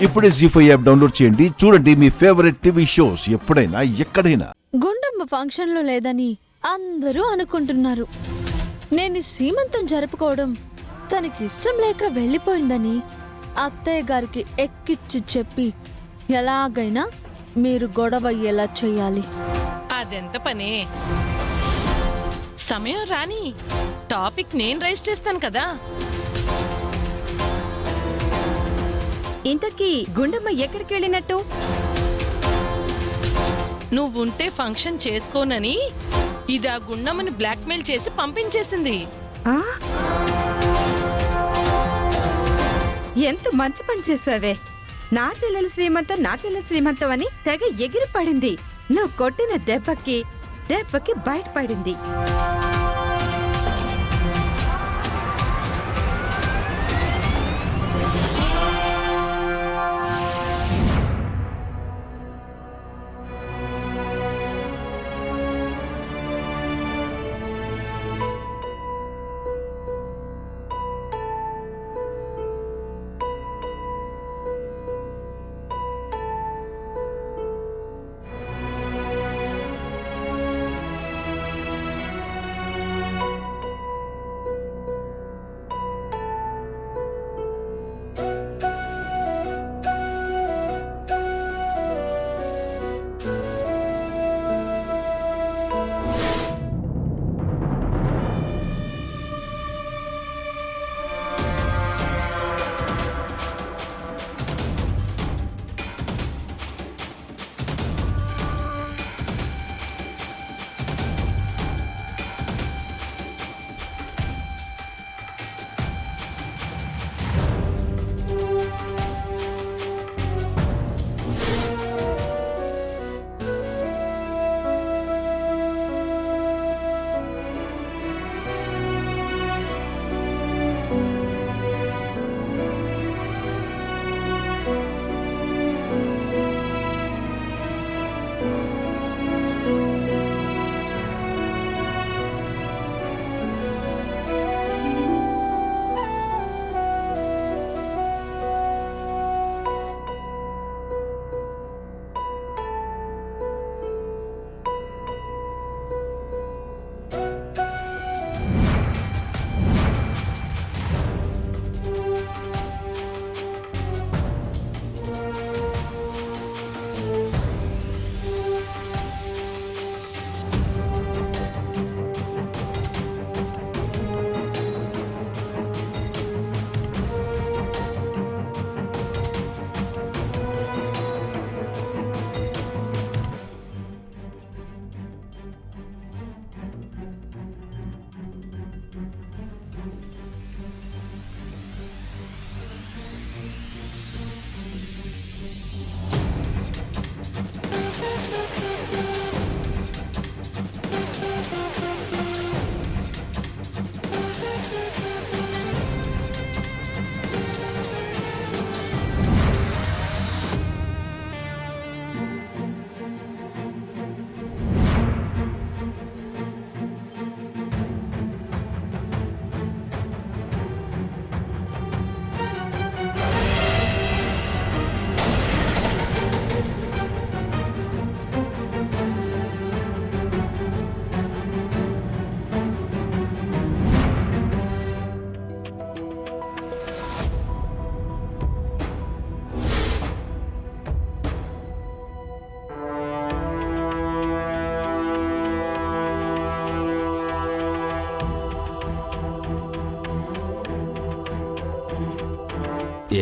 ఇప్పుడే జీ5 app download చేయండి. చూడండి మీ ఫేవరెట్ టీవీ షోస్ ఎప్పుడైనా ఎక్కడైనా. గుండమ్మ ఫంక్షన్లో లేదని అందరూ అనుకుంటున్నారు. నేను సీమంతం జరుపుకోవడం తనకి ఇష్టం లేక వెళ్ళిపోయిందని అత్తయ్య గారికి ఎక్కిచ్చి చెప్పి ఎలాగైనా మీరు గొడవ అయ్యేలా చెయ్యాలి. అదెంత పనే, సమయం రాని టాపిక్ నేను రైజ్ చేస్తాను కదా. ఇంతకీ గుండమ్మ ఎక్కడికి వెళ్ళినట్టు? నువ్వుంటే ఫంక్షన్ చేసుకోనని ఇది ఆ గుండమ్మని బ్లాక్మెయిల్ చేసి పంపించేసింది. ఆ? ఎంత మంచి పని చేసావే. నా చెల్లెలు శ్రీమంతం అని తెగ ఎగిరి పడింది. నువ్వు కొట్టిన దెబ్బకి బయటపడింది.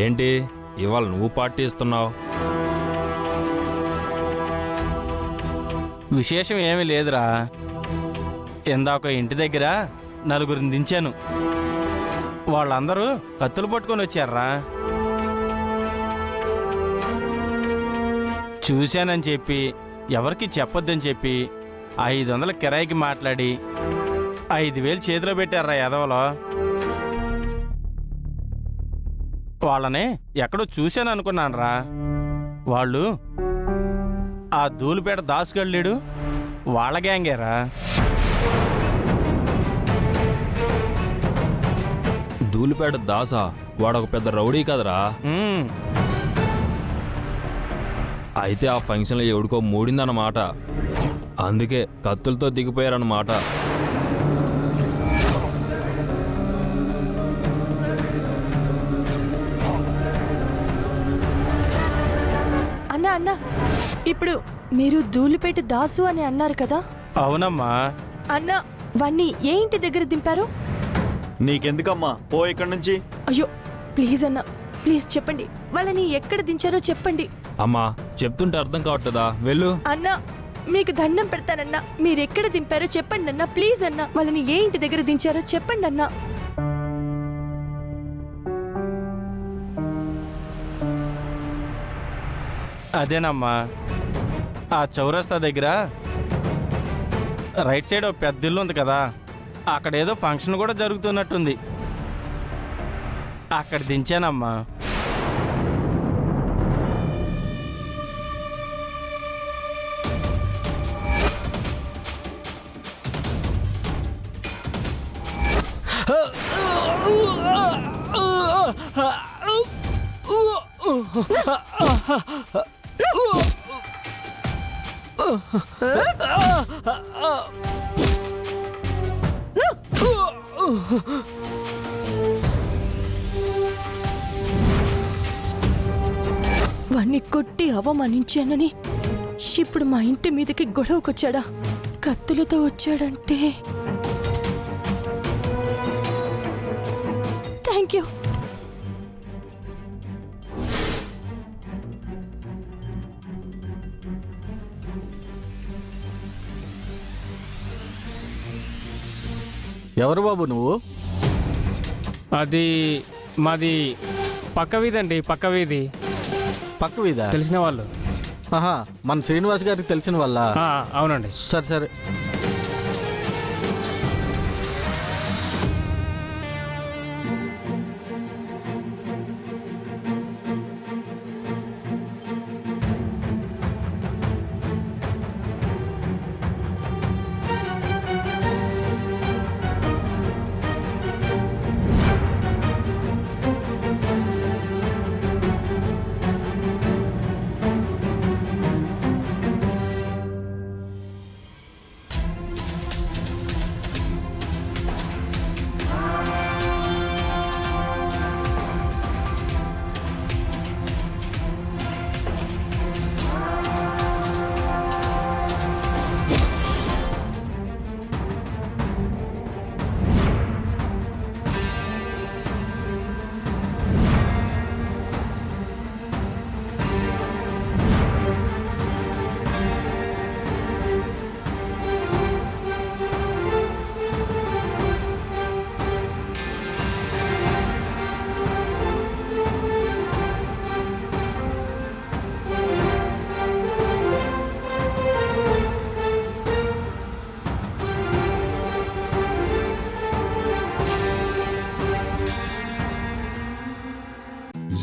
ఏంటి ఇవాళ నువ్వు పార్టీ ఇస్తున్నావు? విశేషం ఏమీ లేదురా. ఇందాక ఇంటి దగ్గర నలుగురిని దించాను. వాళ్ళందరూ కత్తులు పట్టుకొని వచ్చారా. చూశానని చెప్పి ఎవరికి చెప్పొద్దని చెప్పి 500 కిరాయికి మాట్లాడి 5,000 చేతిలో పెట్టారా ఎదవలో. వాళ్ళనే ఎక్కడో చూశాను అనుకున్నానురా. వాళ్ళు ఆ ధూళిపేట దాసుగళ్ళేడు వాళ్ళ గ్యాంగేరా. ధూళిపేట దాసా? వాడొక పెద్ద రౌడీ కదరా. అయితే ఆ ఫంక్షన్లో ఎవడికో మూడిందన్నమాట. అందుకే కత్తులతో దిగిపోయారన్నమాట. అన్నా అన్నా, ఇప్పుడు మీరు ధూళిపేట దాసు అని అన్నారు కదా అవునమ్మా. అన్నా, వాణ్ణి ఏ ఇంటి దగ్గర దింపారు? నీకెందుకమ్మా, పో ఇక్కడి నుంచి. అయ్యో ప్లీజ్ అన్నా, ప్లీజ్ చెప్పండి, వాళ్ళని ఎక్కడ దించారో చెప్పండి. అమ్మా చెప్తుంటే అర్థం కావట్లేదా? వెళ్ళు. అన్నా మీకు దండం పెడతానన్నా, మీరెక్కడ దింపారో చెప్పండి అన్నా, ప్లీజ్ అన్నా. వాళ్ళని ఏ ఇంటి దగ్గర దించారో చెప్పండి అన్నా. అదేనమ్మా, ఆ చౌరస్తా దగ్గర రైట్ సైడ్ ఒక పెద్ద ఇల్లు ఉంది కదా, అక్కడ ఏదో ఫంక్షన్ కూడా జరుగుతున్నట్టుంది. అక్కడ దించానమ్మా. వాణ్ణి కొట్టి అవమానించానని ఇప్పుడు మా ఇంటి మీదకి గొడవకొచ్చాడా? కత్తులతో వచ్చాడంటే థ్యాంక్ యూ. ఎవరు బాబు నువ్వు? అది మాది పక్క వీధి అండి, పక్క వీధి. పక్క వీధా? తెలిసిన వాళ్ళు. ఆహా, మన శ్రీనివాస్ గారికి తెలిసిన వాళ్ళ? అవునండి. సరే సరే.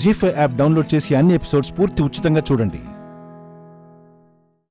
జీ5 యాప్ డౌన్లోడ్ చేసి అన్ని ఎపిసోడ్స్ పూర్తి ఉచితంగా చూడండి.